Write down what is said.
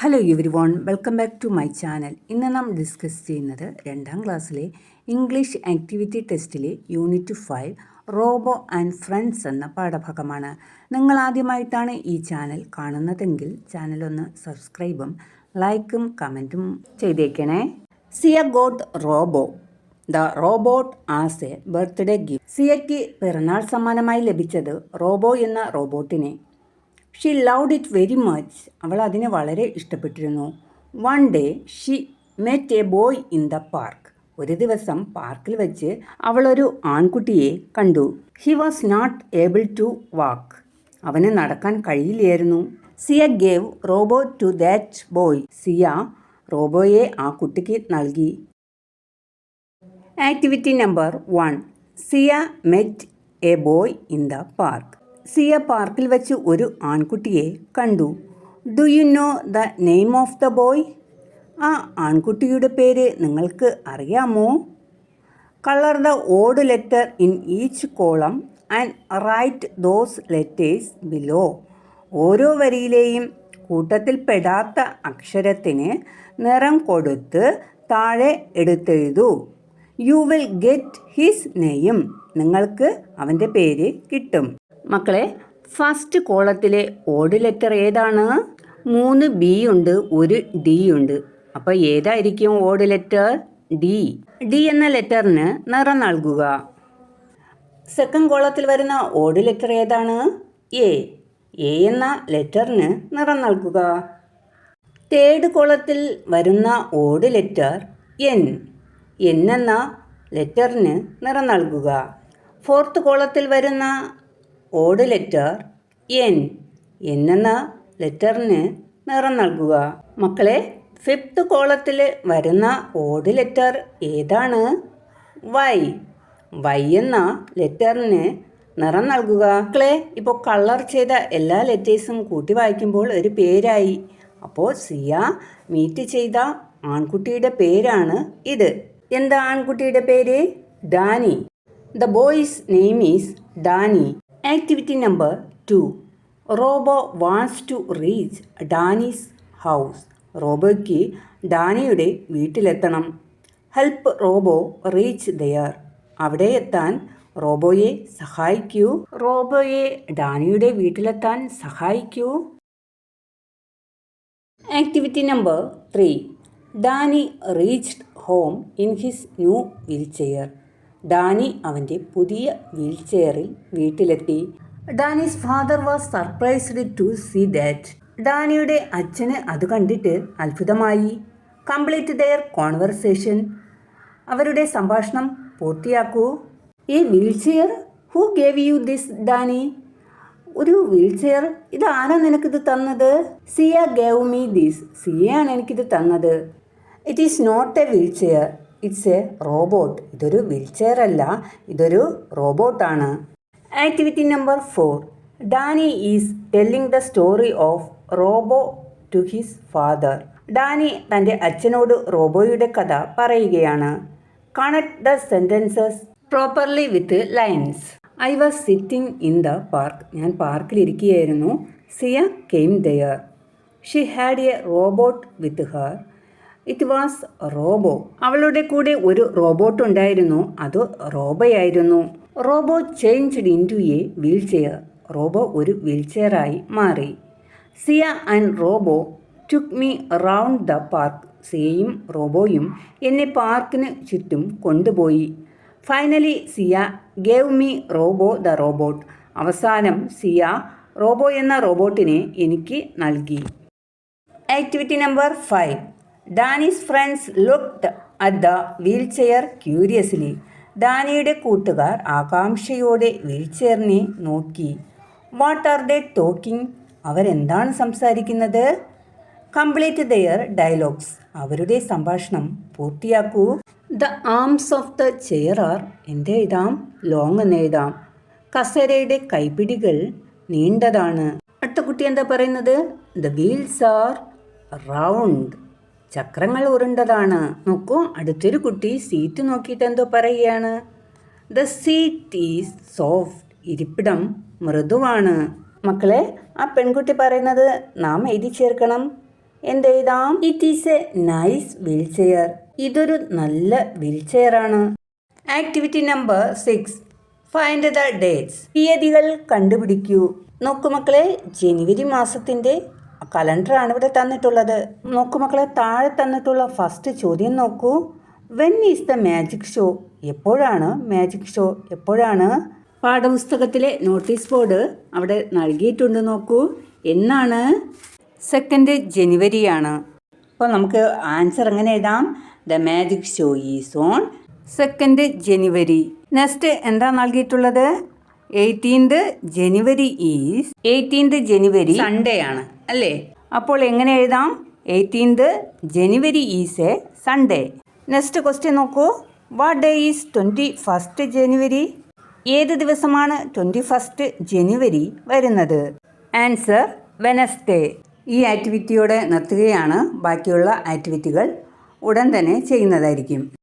Hello everyone, welcome back to my channel. ഇന്ന് നാം discuss ചെയ്യുന്നത് 2ാം ക്ലാസ്സിലെ ഇംഗ്ലീഷ് ആക്ടിവിറ്റി ടെസ്റ്റിലെ യൂണിറ്റ് 5 റോബോ ആൻഡ് ഫ്രണ്ട്സ് എന്ന പാഠഭാഗമാണ്. നിങ്ങൾ ആദ്യമായിട്ടാണ് ഈ ചാനൽ കാണുന്നതെങ്കിൽ ചാനൽ ഒന്ന് സബ്സ്ക്രൈബും ലൈക്കും കമൻറ്റും ചെയ്തേക്കണേ. Zia got Robo the robot as a birthday gift. സിയയ്ക്ക് പിറന്നാൾ സമ്മാനമായി ലഭിച്ചത് റോബോ എന്ന റോബോട്ടിനെ. She loved it very much. അവൾ അതിനെ വളരെ ഇഷ്ടപ്പെട്ടിരുന്നു. One day she met a boy in the park. ഒരു ദിവസം പാർക്കിൽ വെച്ച് അവളൊരു ആൺകുട്ടിയെ കണ്ടു. He was not able to walk. അവന് നടക്കാൻ കഴിയില്ലായിരുന്നു. Zia gave Robo to that boy. Zia റോബോയെ ആ കുട്ടിക്ക് നൽകി. Activity number 1. Zia met a boy in the park. Zia പാർക്കിൽ വെച്ച് ഒരു ആൺകുട്ടിയെ കണ്ടു. Do you know the name of the boy? ആ ആൺകുട്ടിയുടെ പേര് നിങ്ങൾക്ക് അറിയാമോ? Colour the odd letter in each column and write those letters below. ഓരോ വരിയിലെയും കൂട്ടത്തിൽ പെടാത്ത അക്ഷരത്തിന് നിറം കൊടുത്ത് താഴെ എടുത്തെഴുതൂ. You will get his name. നിങ്ങൾക്ക് അവൻ്റെ പേര് കിട്ടും. മക്കളെ, ഫസ്റ്റ് കോളത്തിലെ ഓഡ് ലെറ്റർ ഏതാണ്? 3 ബി ഉണ്ട്, 1 ഡി ഉണ്ട്. അപ്പോൾ ഏതായിരിക്കും ഓഡ് ലെറ്റർ? ഡി. ഡി എന്ന ലെറ്ററിന് നിറം നൽകുക. സെക്കൻഡ് കോളത്തിൽ വരുന്ന ഓഡ് ലെറ്റർ ഏതാണ്? എ. എ എന്ന ലെറ്ററിന് നിറം നൽകുക. തേർഡ് കോളത്തിൽ വരുന്ന ഓഡ് ലെറ്റർ എൻ. എൻ എന്ന ലെറ്ററിന് നിറം നൽകുക. ഫോർത്ത് കോളത്തിൽ വരുന്ന ഓഡ് ലെറ്റർ എൻ. എൻ എന്ന ലെറ്ററിന് നിറം നൽകുക. മക്കളെ, ഫിഫ്ത്ത് കോളത്തിൽ വരുന്ന ഓഡ് ലെറ്റർ ഏതാണ്? വൈ. വൈ എന്ന ലെറ്ററിന് നിറം നൽകുക. മക്കളെ, ഇപ്പോൾ കളർ ചെയ്ത എല്ലാ ലെറ്റേഴ്സും കൂട്ടി വായിക്കുമ്പോൾ ഒരു പേരായി. അപ്പോൾ സിയ മീറ്റ് ചെയ്ത ആൺകുട്ടിയുടെ പേരാണ് ഇത്. എന്താ ആൺകുട്ടിയുടെ പേര്? Danny. The boy's name is Danny. Activity number 2. Robo wants to reach Danny's house. റോബോയ്ക്ക് ഡാനിയുടെ വീട്ടിലെത്തണം. Help Robo reach there. അവിടെ എത്താൻ റോബോയെ സഹായിക്കൂ. റോബോയെ ഡാനിയുടെ വീട്ടിലെത്താൻ സഹായിക്കൂ. Activity number 3. Danny reached home in his new wheelchair. Danny അവൻ്റെ പുതിയ വീൽ ചെയറിൽ വീട്ടിലെത്തി. Danny's father was surprised to see that. ഡാനിയുടെ അച്ഛന് അത് കണ്ടിട്ട് അത്ഭുതമായി. Complete their conversation. അവരുടെ സംഭാഷണം പൂർത്തിയാക്കൂ. A wheelchair? Who gave you this Danny? ഒരു വീൽ ചെയർ? ഇത് ആരാ നിനക്കിത് തന്നത്? Zia gave me this. സിയയാണ് എനിക്കിത് തന്നത്. It is not a wheelchair, it's a robot. ഇതൊരു വീൽ ചെയർ അല്ല, ഇതൊരു റോബോട്ടാണ്. Activity number 4. Danny is telling the story of Robo to his father. Danny തൻ്റെ അച്ഛനോട് റോബോയുടെ കഥ പറയുകയാണ്. Connect the sentences properly with lines. I was sitting in the park. ഞാൻ പാർക്കിലിരിക്കുകയായിരുന്നു. സിയ came there. She had a robot with her. It was Robo. അവളുടെ കൂടെ ഒരു റോബോട്ട് ഉണ്ടായിരുന്നു. അത് റോബോയായിരുന്നു. Robo changed in to a wheelchair. Robo ഒരു wheel ചെയറായി മാറി. Zia and Robo took me round the park. സിയയും റോബോയും എന്നെ പാർക്കിന് ചുറ്റും കൊണ്ടുപോയി. Finally Zia gave me Robo the robot. അവസാനം സിയ റോബോ എന്ന റോബോട്ടിനെ എനിക്ക് നൽകി. Activity number 5. Danny's friends looked at the wheelchair curiously. ഡാനിയുടെ കൂട്ടുകാർ ആകാംക്ഷയോടെ വീൽ ചെയറിനെ നോക്കി. What are they talking? അവരെന്താണ് സംസാരിക്കുന്നത്? Complete their dialogues. അവരുടെ സംഭാഷണം പൂർത്തിയാക്കൂ. The arms of the chair are. എന്തെഴുതാം? ലോങ് എന്നെഴുതാം. കസേരയുടെ കൈപ്പിടികൾ നീണ്ടതാണ്. അടുത്ത കുട്ടി എന്താ പറയുന്നത്? The wheels are round. ചക്രങ്ങൾ ഉരുണ്ടതാണ്. നോക്കൂ, അടുത്തൊരു കുട്ടി സീറ്റ് നോക്കിയിട്ട് എന്തോ പറയുകയാണ്. The seat is soft. ഇരിപ്പിടം മൃദുവാണ്. മക്കളെ, ആ പെൺകുട്ടി പറയുന്നത് നാം എഴുതി ചേർക്കണം. എന്തെഴുതാം? It is a nice wheelchair. ഇതൊരു നല്ല wheel ചെയറാണ്. Activity number 6. Find the dates. തീയതികൾ കണ്ടുപിടിക്കൂ. നോക്കൂ മക്കളെ, ജനുവരി മാസത്തിൻ്റെ കലണ്ടറാണ് ഇവിടെ തന്നിട്ടുള്ളത്. നോക്കൂ മക്കളെ, താഴെ തന്നിട്ടുള്ള ഫസ്റ്റ് ചോദ്യം നോക്കൂ. When is the magic show? എപ്പോഴാണ് മാജിക് ഷോ? എപ്പോഴാണ്? പാഠപുസ്തകത്തിലെ നോട്ടീസ് ബോർഡ് അവിടെ നൽകിയിട്ടുണ്ട്. നോക്കൂ, എന്നാണ്? 2 ജനുവരിയാണ്. അപ്പോൾ നമുക്ക് ആൻസർ എങ്ങനെ എഴുതാം? The magic show is on 2 January. Next എന്താ നൽകിയിട്ടുള്ളത്? 18th January is 18th January Sunday ആണ് അല്ലേ? അപ്പോൾ എങ്ങനെ എഴുതാം? 18th January is A Sunday. Next question നോക്കൂ. വാട്ട് ഡേ ഈസ് 21st ജനുവരി? ഏത് ദിവസമാണ് 21st ജനുവരി വരുന്നത്? Answer Wednesday. ഈ ആക്ടിവിറ്റിയോടെ നിർത്തുകയാണ്. ബാക്കിയുള്ള ആക്ടിവിറ്റികൾ ഉടൻ തന്നെ ചെയ്യുന്നതായിരിക്കും.